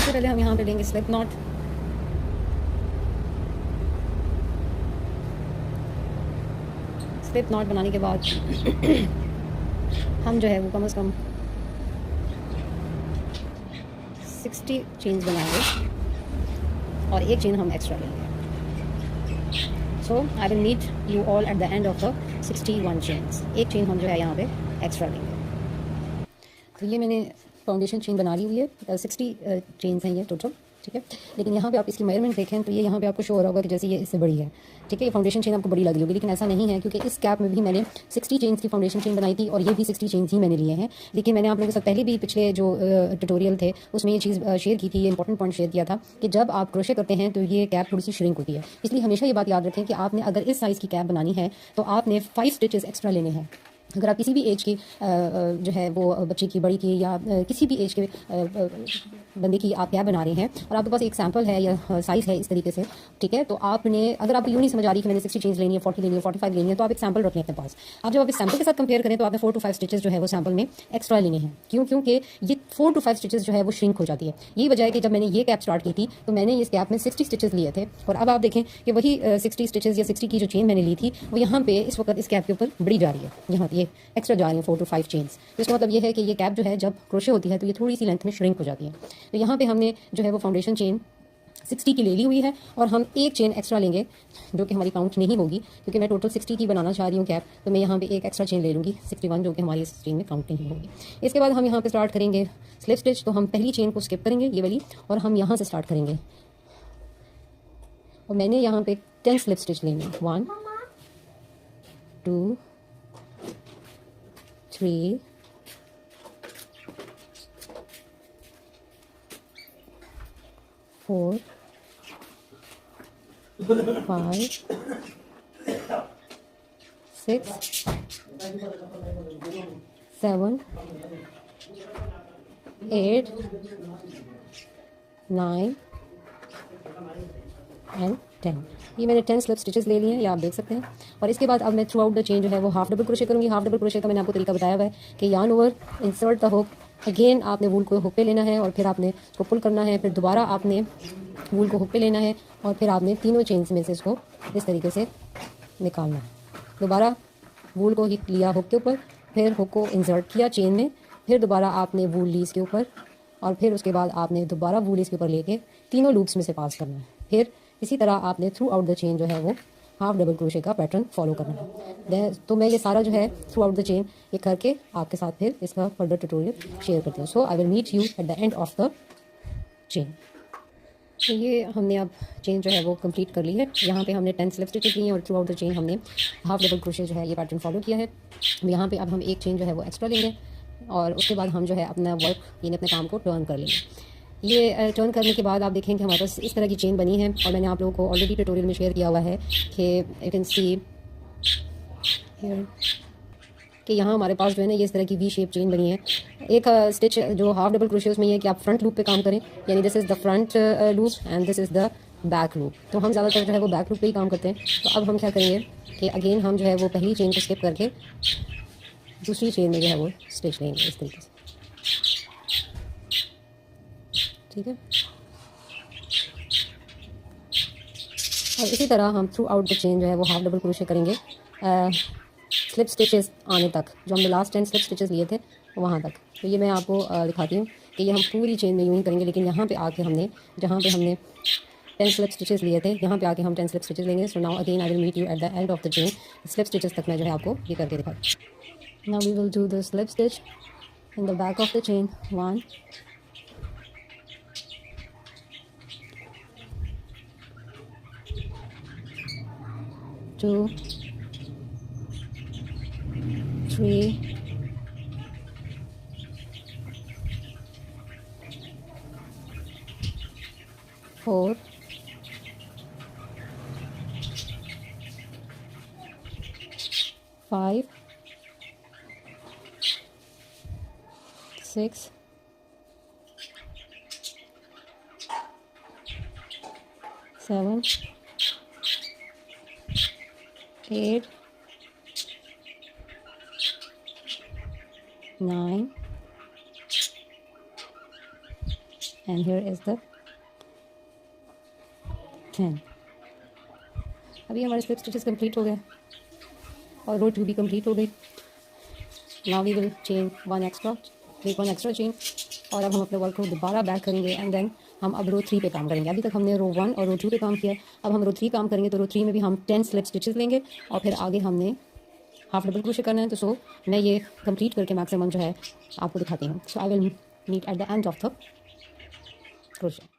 सबसे पहले हम यहाँ पे लेंगे स्लिप नॉट। स्लिप नॉट बनाने के बाद हम जो है वो कम से कम 60 चेन्स बनाएंगे और एक चेन हम एक्स्ट्रा लेंगे। So I will meet you all at the end of the 61 chains. एक चेन हम जो है यहाँ पे एक्स्ट्रा लेंगे। तो ये मैंने फाउंडेशन चेन बना ली हुई है, 60 चेन्स हैं ये टोटल, ठीक है। लेकिन यहाँ पे आप इसकी मेजरमेंट देखें तो ये यहाँ पे आपको शो हो रहा होगा कि जैसे ये इससे बड़ी है, ठीक है। ये फाउंडेशन चेन आपको बड़ी लग रही होगी, लेकिन ऐसा नहीं है, क्योंकि इस कैप में भी मैंने 60 चेन्स की फाउंडेशन चेन बनाई थी और ये भी 60 चेन्स ही मैंने लिए हैं। लेकिन मैंने आप लोगों के साथ पहले भी पिछले जो ट्यूटोरियल थे उसमें ये चीज़ शेयर की थी, ये इंपॉर्टेंट पॉइंट शेयर किया था कि जब आप क्रोशे करते हैं तो ये कैप थोड़ी सी श्रिंक होती है। इसलिए हमेशा ये बात याद रखें कि आपने अगर इस साइज़ की कैप बनानी है तो आपने 5 स्टिचेस एक्स्ट्रा लेने हैं। अगर आप किसी भी एज की जो है वो बच्चे की, बड़ी की, या किसी भी एज के बंदे की आप कैप बना रहे हैं और आपके पास एक सैम्पल है या साइज़ है इस तरीके से, ठीक है, तो आपने, अगर आपको यूँ नहीं समझ आ रही कि मैंने 60 चेंज लेनी है, 40 लेनी है, 45 लेनी है, तो आप एक सैम्पल रखें अपने पास। आप जब आप इस सैम्पल के साथ कंपेयर करें तो आपने 4 to 5 स्टिचेस जो है वो सैम्पल में एक्स्ट्रा लेने हैं। क्योंकि ये 4 to 5 स्टिचेस जो है वो श्रिंक हो जाती है। यही वजह है कि जब मैंने ये कैप स्टार्ट की थी तो मैंने इस कैप में 60 स्टिचेस लिए थे और अब आप देखें कि वही 60 स्टिचेस या 60 की जो चेन मैंने ली थी वो यहाँ पे इस वक्त इस कैप के ऊपर बढ़ी जा रही है, यहाँ ये एक्स्ट्रा जा रही है 4 to 5 चेन्स। तो इसका मतलब ये है कि ये कैप जो है जब क्रोशे होती है तो ये थोड़ी सी लेंथ में श्रिंक हो जाती है। तो यहाँ पे हमने जो है वो फाउंडेशन चेन 60 की ले ली हुई है और हम एक चेन एक्स्ट्रा लेंगे जो कि हमारी काउंट नहीं होगी, क्योंकि मैं टोटल 60 की बनाना चाह रही हूँ कैप, तो मैं यहाँ पे एक एक्स्ट्रा चेन ले लूँगी 61, जो कि हमारी इस चेन में काउंट नहीं होगी। इसके बाद हम यहाँ पे स्टार्ट करेंगे स्लिप स्टिच। तो हम पहली चेन को स्किप करेंगे ये वाली और हम यहाँ से स्टार्ट करेंगे और मैंने यहाँ पे 10 स्लिप स्टिच लेंगे। 1 2 3 4 5 6 7 8 9 एंड 10। ये मैंने 10 स्लिप स्टिचेस ले लिए हैं, ये आप देख सकते हैं। और इसके बाद अब मैं थ्रू आउट द चेन जो है वो हाफ डबल क्रोशे करूँगी। हाफ डबल क्रोशे का मैंने आपको तरीका बताया हुआ है कि yarn over, insert the hook, again आपने वूल को हुक पे लेना है और फिर आपने इसको पुल करना है, फिर दोबारा आपने वूल को हुक पे लेना है और फिर आपने तीनों चेन्स में से इसको इस तरीके से निकालना है। दोबारा वूल को ही लिया हुक के ऊपर, फिर हुक को इंसर्ट किया चेन में, फिर दोबारा आपने वूल ली इसके ऊपर और फिर उसके बाद आपने दोबारा वूल इसके ऊपर लेके तीनों लूप्स में से पास करना है। फिर इसी तरह आपने थ्रू आउट द चेन जो है वो हाफ डबल क्रोशे का पैटर्न फॉलो करना है। तो मैं ये सारा जो है थ्रू आउट द चेन ये करके आपके साथ फिर इसका फर्दर ट्यूटोरियल शेयर करती हूँ। So I will meet you at the end of the chain. तो ये हमने अब चेन जो है वो कंप्लीट कर ली है। यहाँ पे हमने 10 स्लिप स्टिचेस ली हैं और थ्रू आउट द चेन हमने हाफ डबल क्रोशे जो है ये पैटर्न फॉलो किया है। यहाँ पे अब हम एक चेन जो है वो एक्स्ट्रा लेंगे और उसके बाद हम जो है अपना वर्क यानी अपने काम को टर्न कर लेंगे। ये टर्न करने के बाद आप देखेंगे हमारे पास इस तरह की चेन बनी है और मैंने आप लोगों को ऑलरेडी ट्यूटोरियल में शेयर किया हुआ है कि यू कैन सी कि यहाँ हमारे पास जो है ना ये इस तरह की वी शेप चेन बनी है। एक स्टिच जो हाफ डबल क्रोशे उसमें ये है कि आप फ्रंट लूप पे काम करें, यानी this is the front loop and this is the back loop. तो हम ज़्यादातर जो है वो बैक लूप पे ही काम करते हैं। तो अब हम क्या करेंगे कि अगेन हम जो है वो पहली चेन को स्किप करके दूसरी चेन में जो है वो स्टिच लेंगे इस तरीके से, ठीक है। और इसी तरह हम थ्रू आउट द चेन जो है वो हाफ डबल क्रोशे करेंगे स्लिप स्टिचेस आने तक, जो हमने लास्ट 10 स्लिप स्टिचेस लिए थे वहाँ तक। तो ये मैं आपको दिखाती हूँ कि ये हम पूरी चेन में यूँ ही करेंगे, लेकिन यहाँ पे आके हमने जहाँ पे हमने 10 स्लिप स्टिचेस लिए थे यहाँ पे आके हम 10 स्लिप स्टिचेस लेंगे। So now again I will meet you at the end of the chain. Slip stitches तक मैं जो है आपको ये करके दिखाती हूँ। Now we will do the slip stitch in the back of the chain. 1 2 3 4 5 6 7 8 9 and here is the 10। अभी हमारे स्लिप स्टिचेस कंप्लीट हो गए और रो 2 भी कंप्लीट हो गई। Now we will chain one extra, make one extra chain, और अब हम अपने वर्क को दोबारा बैक करेंगे एंड देन हम अब रो 3 पे काम करेंगे। अभी तक हमने रो 1 और रो 2 पे काम किया, अब हम रो 3 काम करेंगे। तो रो 3 में भी हम 10 स्लिप स्टिचेस लेंगे और फिर आगे हमने हाफ डबल क्रोशे करना है। तो सो मैं ये कंप्लीट करके मैक्सिमम जो है आपको दिखाती हूँ। So I will meet at the end of the crochet.